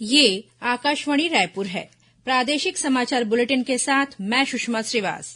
ये आकाशवाणी रायपुर है। प्रादेशिक समाचार बुलेटिन के साथ मैं सुषमा श्रीवास।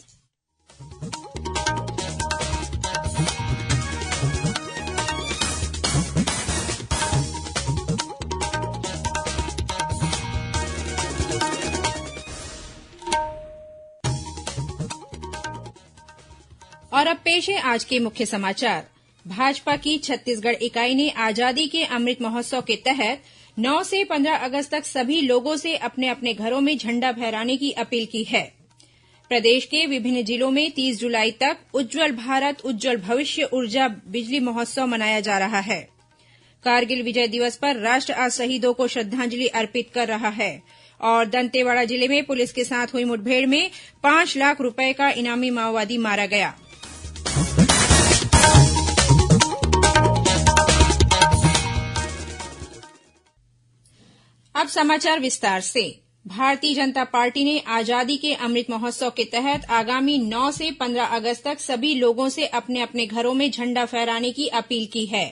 और अब पेश है आज के मुख्य समाचार। भाजपा की छत्तीसगढ़ इकाई ने आजादी के अमृत महोत्सव के तहत 9 से 15 अगस्त तक सभी लोगों से अपने अपने घरों में झंडा फहराने की अपील की है। प्रदेश के विभिन्न जिलों में 30 जुलाई तक उज्जवल भारत उज्जवल भविष्य ऊर्जा बिजली महोत्सव मनाया जा रहा है। कारगिल विजय दिवस पर राष्ट्र आज शहीदों को श्रद्धांजलि अर्पित कर रहा है। और दंतेवाड़ा जिले में पुलिस के साथ हुई मुठभेड़ में 5 लाख रूपये का इनामी माओवादी मारा गया। अब समाचार विस्तार से। भारतीय जनता पार्टी ने आजादी के अमृत महोत्सव के तहत आगामी 9 से 15 अगस्त तक सभी लोगों से अपने अपने घरों में झंडा फहराने की अपील की है।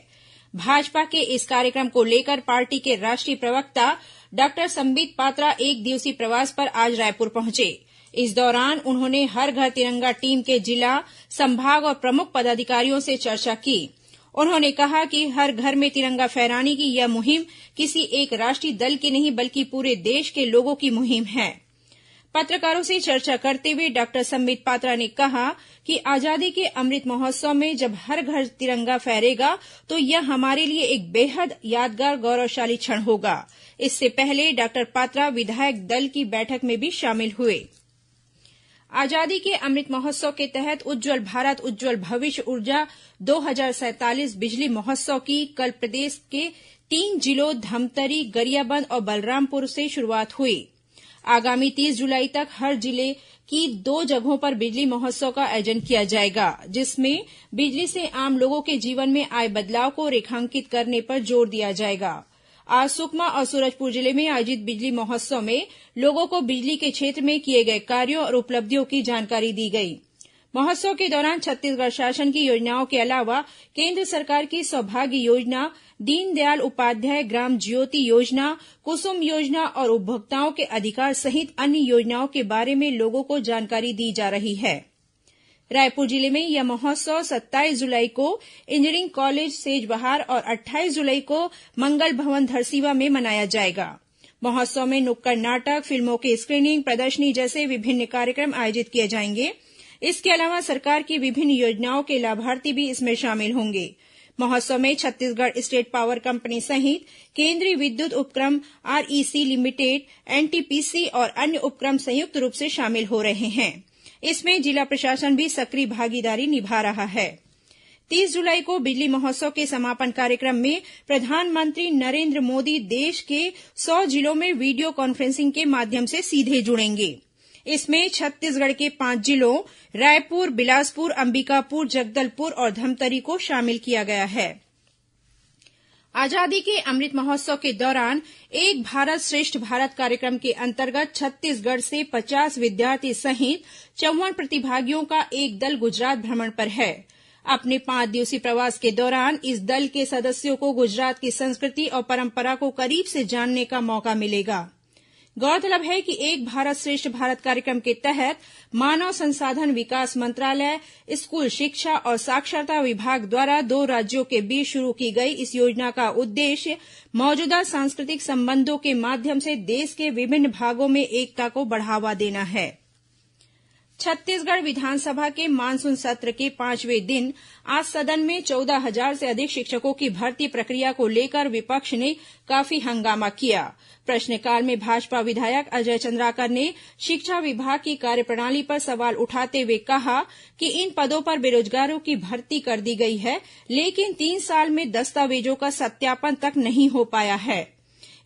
भाजपा के इस कार्यक्रम को लेकर पार्टी के राष्ट्रीय प्रवक्ता डॉक्टर संबित पात्रा एक दिवसीय प्रवास पर आज रायपुर पहुंचे। इस दौरान उन्होंने हर घर तिरंगा टीम के जिला, संभाग और प्रमुख पदाधिकारियों से चर्चा की। उन्होंने कहा कि हर घर में तिरंगा फहराने की यह मुहिम किसी एक राष्ट्रीय दल की नहीं बल्कि पूरे देश के लोगों की मुहिम है। पत्रकारों से चर्चा करते हुए डॉक्टर संबित पात्रा ने कहा कि आजादी के अमृत महोत्सव में जब हर घर तिरंगा फहरेगा तो यह हमारे लिए एक बेहद यादगार गौरवशाली क्षण होगा। इससे पहले डॉक्टर पात्रा विधायक दल की बैठक में भी शामिल हुए। आजादी के अमृत महोत्सव के तहत उज्जवल भारत उज्जवल भविष्य ऊर्जा 2047 बिजली महोत्सव की कल प्रदेश के 3 जिलों धमतरी, गरियाबंद और बलरामपुर से शुरुआत हुई। आगामी 30 जुलाई तक हर जिले की 2 जगहों पर बिजली महोत्सव का आयोजन किया जाएगा, जिसमें बिजली से आम लोगों के जीवन में आए बदलाव को रेखांकित करने पर जोर दिया जाएगा। आज सुकमा और सूरजपुर जिले में आयोजित बिजली महोत्सव में लोगों को बिजली के क्षेत्र में किए गए कार्यों और उपलब्धियों की जानकारी दी गई। महोत्सव के दौरान छत्तीसगढ़ शासन की योजनाओं के अलावा केंद्र सरकार की सौभाग्य योजना, दीनदयाल उपाध्याय ग्राम ज्योति योजना, कुसुम योजना और उपभोक्ताओं के अधिकार सहित अन्य योजनाओं के बारे में लोगों को जानकारी दी जा रही है। रायपुर जिले में यह महोत्सव 27 जुलाई को इंजीनियरिंग कॉलेज सेजबहार और 28 जुलाई को मंगल भवन धरसीवा में मनाया जाएगा। महोत्सव में नुक्कड़ नाटक, फिल्मों की स्क्रीनिंग, प्रदर्शनी जैसे विभिन्न कार्यक्रम आयोजित किए जाएंगे। इसके अलावा सरकार की विभिन्न योजनाओं के लाभार्थी भी इसमें शामिल होंगे। महोत्सव में छत्तीसगढ़ स्टेट पावर कंपनी सहित केंद्रीय विद्युत उपक्रम आरईसी लिमिटेड, एनटीपीसी और अन्य उपक्रम संयुक्त रूप से शामिल हो रहे हैं। इसमें जिला प्रशासन भी सक्रिय भागीदारी निभा रहा है। 30 जुलाई को बिजली महोत्सव के समापन कार्यक्रम में प्रधानमंत्री नरेंद्र मोदी देश के 100 जिलों में वीडियो कॉन्फ्रेंसिंग के माध्यम से सीधे जुड़ेंगे। इसमें छत्तीसगढ़ के 5 जिलों रायपुर, बिलासपुर, अंबिकापुर, जगदलपुर और धमतरी को शामिल किया गया है। आजादी के अमृत महोत्सव के दौरान एक भारत श्रेष्ठ भारत कार्यक्रम के अंतर्गत छत्तीसगढ़ से 50 विद्यार्थी सहित 54 प्रतिभागियों का एक दल गुजरात भ्रमण पर है। अपने 5 दिवसीय प्रवास के दौरान इस दल के सदस्यों को गुजरात की संस्कृति और परंपरा को करीब से जानने का मौका मिलेगा। गौरतलब है कि एक भारत श्रेष्ठ भारत कार्यक्रम के तहत मानव संसाधन विकास मंत्रालय, स्कूल शिक्षा और साक्षरता विभाग द्वारा 2 राज्यों के बीच शुरू की गई इस योजना का उद्देश्य मौजूदा सांस्कृतिक संबंधों के माध्यम से देश के विभिन्न भागों में एकता को बढ़ावा देना है। छत्तीसगढ़ विधानसभा के मानसून सत्र के 5वें दिन आज सदन में 14,000 से अधिक शिक्षकों की भर्ती प्रक्रिया को लेकर विपक्ष ने काफी हंगामा किया। प्रश्नकाल में भाजपा विधायक अजय चंद्राकर ने शिक्षा विभाग की कार्यप्रणाली पर सवाल उठाते हुए कहा कि इन पदों पर बेरोजगारों की भर्ती कर दी गई है, लेकिन 3 साल में दस्तावेजों का सत्यापन तक नहीं हो पाया है।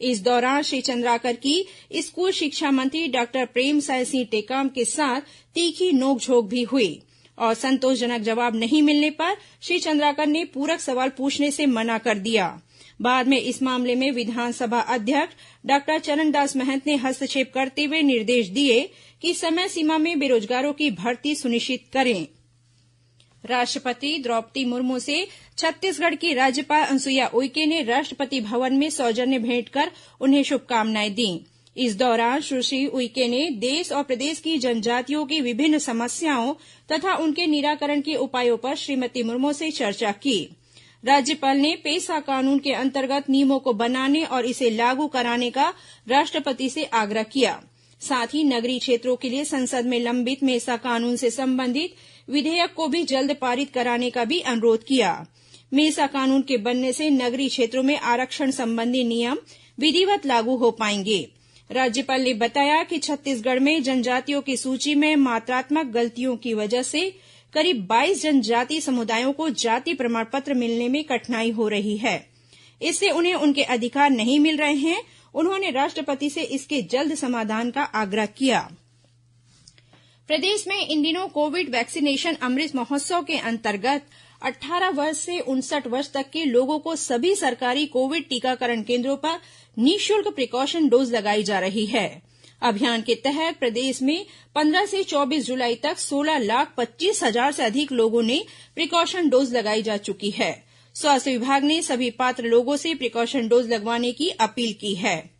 इस दौरान श्री चंद्राकर की स्कूल शिक्षा मंत्री डॉक्टर प्रेमसाय सिंह टेकाम के साथ तीखी नोकझोंक भी हुई और संतोषजनक जवाब नहीं मिलने पर श्री चंद्राकर ने पूरक सवाल पूछने से मना कर दिया। बाद में इस मामले में विधानसभा अध्यक्ष डॉक्टर चरणदास महंत ने हस्तक्षेप करते हुए निर्देश दिए कि समय सीमा में बेरोजगारों की भर्ती सुनिश्चित करें। राष्ट्रपति द्रौपदी मुर्मू से छत्तीसगढ़ की राज्यपाल अनुसुईया उइके ने राष्ट्रपति भवन में सौजन्य भेंट कर उन्हें शुभकामनाएं दीं। इस दौरान सुश्री उइके ने देश और प्रदेश की जनजातियों की विभिन्न समस्याओं तथा उनके निराकरण के उपायों पर श्रीमती मुर्मू से चर्चा की। राज्यपाल ने पेसा कानून के अंतर्गत नियमों को बनाने और इसे लागू कराने का राष्ट्रपति से आग्रह किया। साथ ही नगरीय क्षेत्रों के लिए संसद में लंबित मेसा कानून से संबंधित विधेयक को भी जल्द पारित कराने का भी अनुरोध किया। मेसा कानून के बनने से नगरीय क्षेत्रों में आरक्षण संबंधी नियम विधिवत लागू हो पाएंगे। राज्यपाल ने बताया कि छत्तीसगढ़ में जनजातियों की सूची में मात्रात्मक गलतियों की वजह से करीब 22 जनजातीय समुदायों को जाति प्रमाण पत्र मिलने में कठिनाई हो रही है। इससे उन्हें उनके अधिकार नहीं मिल रहे हैं। उन्होंने राष्ट्रपति से इसके जल्द समाधान का आग्रह किया। प्रदेश में इन दिनों कोविड वैक्सीनेशन अमृत महोत्सव के अंतर्गत 18 वर्ष से 59 वर्ष तक के लोगों को सभी सरकारी कोविड टीकाकरण केन्द्रों पर निःशुल्क प्रिकॉशन डोज लगाई जा रही है। अभियान के तहत प्रदेश में 15 से 24 जुलाई तक 16,25,000 से अधिक लोगों ने प्रिकॉशन डोज लगाई जा चुकी है। स्वास्थ्य विभाग ने सभी पात्र लोगों से प्रिकॉशन डोज लगवाने की अपील की है।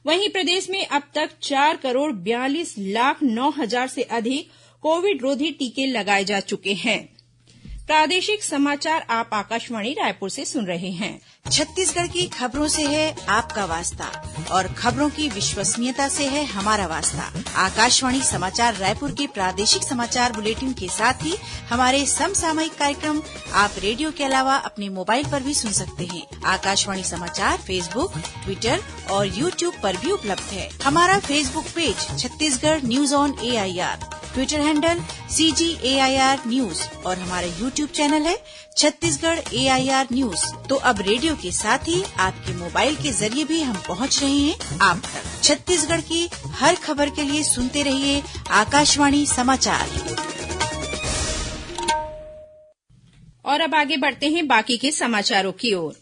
वहीं प्रदेश में अब तक 4,42,09,000 से अधिक कोविड रोधी टीके लगाए जा चुके हैं। प्रादेशिक समाचार आप आकाशवाणी रायपुर से सुन रहे हैं। छत्तीसगढ़ की खबरों से है आपका वास्ता और खबरों की विश्वसनीयता से है हमारा वास्ता। आकाशवाणी समाचार रायपुर के प्रादेशिक समाचार बुलेटिन के साथ ही हमारे समसामयिक कार्यक्रम आप रेडियो के अलावा अपने मोबाइल पर भी सुन सकते हैं। आकाशवाणी समाचार फेसबुक, ट्विटर और यूट्यूब पर भी उपलब्ध है। हमारा Facebook page Chhattisgarh news on AIR, Twitter handle CGAIR news और हमारा यूट्यूब चैनल है छत्तीसगढ़ AIR न्यूज। तो अब रेडियो के साथ ही आपके मोबाइल के जरिए भी हम पहुंच रहे हैं आप तक। छत्तीसगढ़ की हर खबर के लिए सुनते रहिए आकाशवाणी समाचार। और अब आगे बढ़ते हैं बाकी के समाचारों की ओर।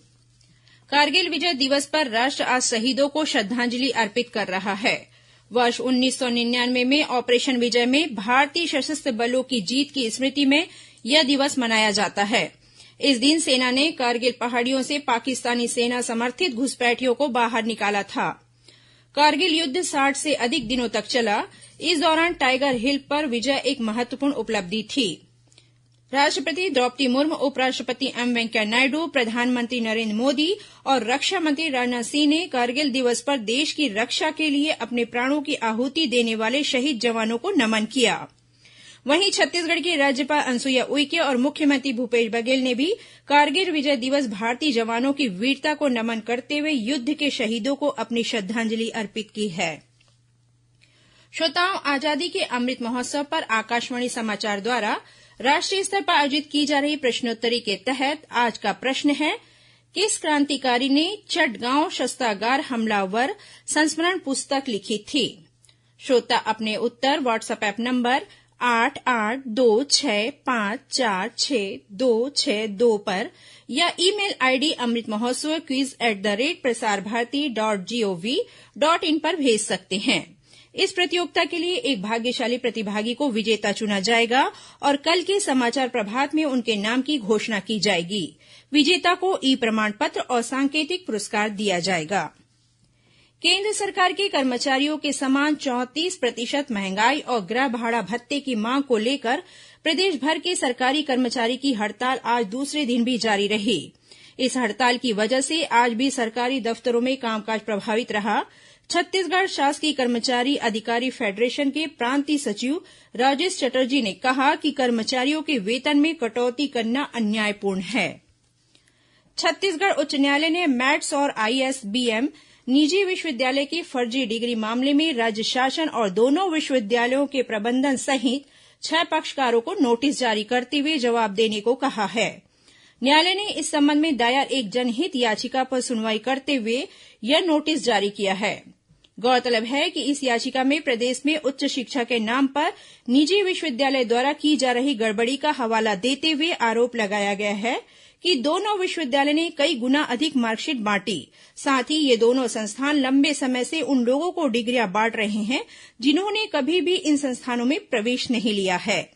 कारगिल विजय दिवस पर राष्ट्र आज शहीदों को श्रद्धांजलि अर्पित कर रहा है। वर्ष 1999 में ऑपरेशन विजय में भारतीय सशस्त्र बलों की जीत की स्मृति में यह दिवस मनाया जाता है। इस दिन सेना ने कारगिल पहाड़ियों से पाकिस्तानी सेना समर्थित घुसपैठियों को बाहर निकाला था। कारगिल युद्ध 60 से अधिक दिनों तक चला। इस दौरान टाइगर हिल पर विजय एक महत्वपूर्ण उपलब्धि थी। राष्ट्रपति द्रौपदी मुर्मू, उपराष्ट्रपति वेंकैया नायडू, प्रधानमंत्री नरेंद्र मोदी और रक्षा मंत्री राजनाथ सिंह ने कारगिल दिवस पर देश की रक्षा के लिए अपने प्राणों की आहुति देने वाले शहीद जवानों को नमन किया। वहीं छत्तीसगढ़ की राज्यपाल अनुसुईया उइके और मुख्यमंत्री भूपेश बघेल ने भी कारगिल विजय दिवस भारतीय जवानों की वीरता को नमन करते हुए युद्ध के शहीदों को अपनी श्रद्धांजलि अर्पित की है। श्रोताओं, आजादी के अमृत महोत्सव पर आकाशवाणी समाचार द्वारा राष्ट्रीय स्तर पर आयोजित की जा रही प्रश्नोत्तरी के तहत आज का प्रश्न है, किस क्रांतिकारी ने चटगांव शस्त्रागार हमलावर संस्मरण पुस्तक लिखी थी? श्रोता अपने उत्तर व्हाट्सएप ऐप नंबर 8826546262 पर या ईमेल आईडी amritmahotsav@prasarbharati.gov.in पर भेज सकते हैं। इस प्रतियोगिता के लिए एक भाग्यशाली प्रतिभागी को विजेता चुना जाएगा और कल के समाचार प्रभात में उनके नाम की घोषणा की जाएगी। विजेता को ई प्रमाण पत्र और सांकेतिक पुरस्कार दिया जाएगा। केंद्र सरकार के कर्मचारियों के समान 34% महंगाई और गृह भाड़ा भत्ते की मांग को लेकर प्रदेश भर के सरकारी कर्मचारी की हड़ताल आज दूसरे दिन भी जारी रही। इस हड़ताल की वजह से आज भी सरकारी दफ्तरों में कामकाज प्रभावित रहा। छत्तीसगढ़ शासकीय कर्मचारी अधिकारी फेडरेशन के प्रांतीय सचिव राजेश चटर्जी ने कहा कि कर्मचारियों के वेतन में कटौती करना अन्यायपूर्ण है। छत्तीसगढ़ उच्च न्यायालय ने मैट्स और ISBM निजी विश्वविद्यालय की फर्जी डिग्री मामले में राज्य शासन और दोनों विश्वविद्यालयों के प्रबंधन सहित 6 पक्षकारों को नोटिस जारी करते हुए जवाब देने को कहा है। न्यायालय ने इस संबंध में दायर एक जनहित याचिका पर सुनवाई करते हुए यह नोटिस जारी किया है। गौरतलब है कि इस याचिका में प्रदेश में उच्च शिक्षा के नाम पर निजी विश्वविद्यालय द्वारा की जा रही गड़बड़ी का हवाला देते हुए आरोप लगाया गया है कि दोनों विश्वविद्यालय ने कई गुना अधिक मार्कशीट बांटी। साथ ही ये दोनों संस्थान लंबे समय से उन लोगों को डिग्रियां बांट रहे हैं जिन्होंने कभी भी इन संस्थानों में प्रवेश नहीं लिया है।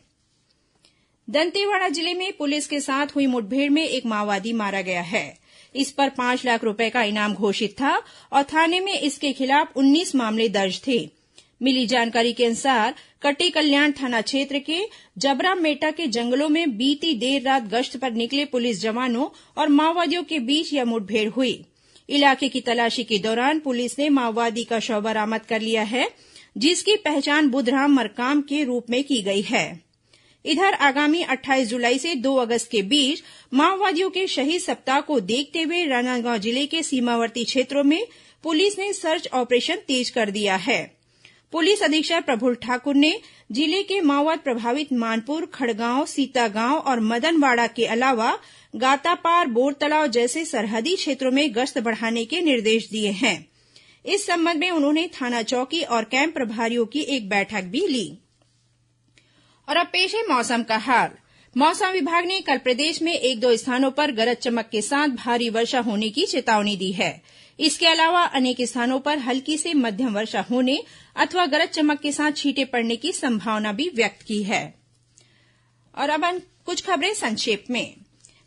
दंतेवाड़ा जिले में पुलिस के साथ हुई मुठभेड़ में एक माओवादी मारा गया है। इस पर 5 लाख रूपये का इनाम घोषित था और थाने में इसके खिलाफ 19 मामले दर्ज थे। मिली जानकारी के अनुसार कटेकल्याण थाना क्षेत्र के जबरा मेटा के जंगलों में बीती देर रात गश्त पर निकले पुलिस जवानों और माओवादियों के बीच यह मुठभेड़ हुई। इलाके की तलाशी के दौरान पुलिस ने माओवादी का शव बरामद कर लिया है, जिसकी पहचान बुधराम मरकाम के रूप में की गई है। इधर आगामी 28 जुलाई से 2 अगस्त के बीच माओवादियों के शहीद सप्ताह को देखते हुए राजनांदगांव जिले के सीमावर्ती क्षेत्रों में पुलिस ने सर्च ऑपरेशन तेज कर दिया है। पुलिस अधीक्षक प्रफुल्ल ठाकुर ने जिले के माओवाद प्रभावित मानपुर, खड़गांव, सीतागांव और मदनवाड़ा के अलावा गातापार, बोरतलाव जैसे सरहदी क्षेत्रों में गश्त बढ़ाने के निर्देश दिए हैं। इस संबंध में उन्होंने थाना चौकी और कैंप प्रभारियों की एक बैठक भी ली। और अब पेश है मौसम का हाल। मौसम विभाग ने कल प्रदेश में 1-2 स्थानों पर गरज चमक के साथ भारी वर्षा होने की चेतावनी दी है। इसके अलावा अनेक स्थानों पर हल्की से मध्यम वर्षा होने अथवा गरज चमक के साथ छींटे पड़ने की संभावना भी व्यक्त की है। और अब कुछ खबरें संक्षेप में।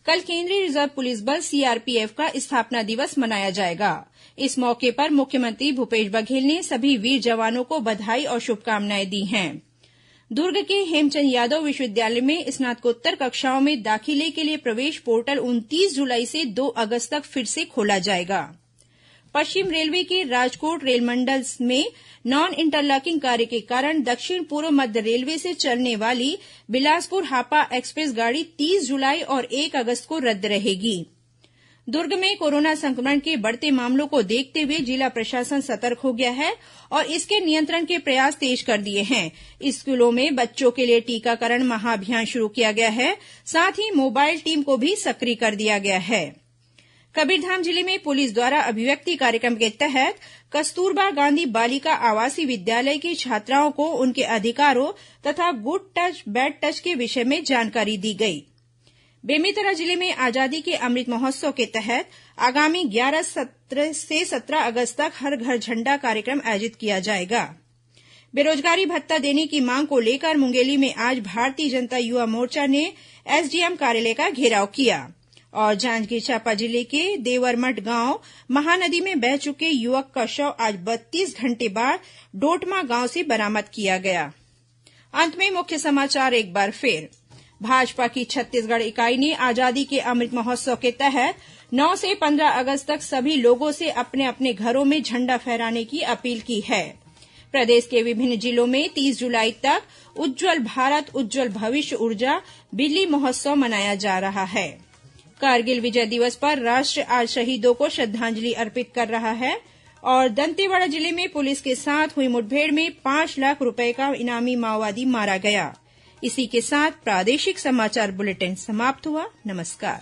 कल केंद्रीय रिजर्व पुलिस बल सीआरपीएफ का स्थापना दिवस मनाया जाएगा। इस मौके पर मुख्यमंत्री भूपेश बघेल ने सभी वीर जवानों को बधाई और शुभकामनाएं दी हैं। दुर्ग के हेमचंद यादव विश्वविद्यालय में स्नातकोत्तर कक्षाओं में दाखिले के लिए प्रवेश पोर्टल 29 जुलाई से 2 अगस्त तक फिर से खोला जाएगा। पश्चिम रेलवे के राजकोट रेलमंडल में नॉन इंटरलॉकिंग कार्य के कारण दक्षिण पूर्व मध्य रेलवे से चलने वाली बिलासपुर हापा एक्सप्रेस गाड़ी 30 जुलाई और 1 अगस्त को रद्द रहेगी। दुर्ग में कोरोना संक्रमण के बढ़ते मामलों को देखते हुए जिला प्रशासन सतर्क हो गया है और इसके नियंत्रण के प्रयास तेज कर दिए हैं। स्कूलों में बच्चों के लिए टीकाकरण महाअभियान शुरू किया गया है। साथ ही मोबाइल टीम को भी सक्रिय कर दिया गया है। कबीरधाम जिले में पुलिस द्वारा अभिव्यक्ति कार्यक्रम के तहत कस्तूरबा गांधी बालिका आवासीय विद्यालय की छात्राओं को उनके अधिकारों तथा गुड टच बैड टच के विषय में जानकारी दी गई। बेमेतरा जिले में आजादी के अमृत महोत्सव के तहत आगामी 11 से 17 अगस्त तक हर घर झंडा कार्यक्रम आयोजित किया जाएगा। बेरोजगारी भत्ता देने की मांग को लेकर मुंगेली में आज भारतीय जनता युवा मोर्चा ने एसडीएम कार्यालय का घेराव किया और जांजगीर चांपा जिले के देवरमठ गांव महानदी में बह चुके युवक का शव आज 32 घंटे बाद डोटमा गांव से बरामद किया गया। अंत में मुख्य समाचार एक बार फिर। भाजपा की छत्तीसगढ़ इकाई ने आजादी के अमृत महोत्सव के तहत 9 से 15 अगस्त तक सभी लोगों से अपने अपने घरों में झंडा फहराने की अपील की है। प्रदेश के विभिन्न जिलों में 30 जुलाई तक उज्जवल भारत उज्जवल भविष्य ऊर्जा बिजली महोत्सव मनाया जा रहा है। कारगिल विजय दिवस पर राष्ट्र आज शहीदों को श्रद्धांजलि अर्पित कर रहा है और दंतेवाड़ा जिले में पुलिस के साथ हुई मुठभेड़ में 5 लाख रूपये का इनामी माओवादी मारा गया। इसी के साथ प्रादेशिक समाचार बुलेटिन समाप्त हुआ। नमस्कार।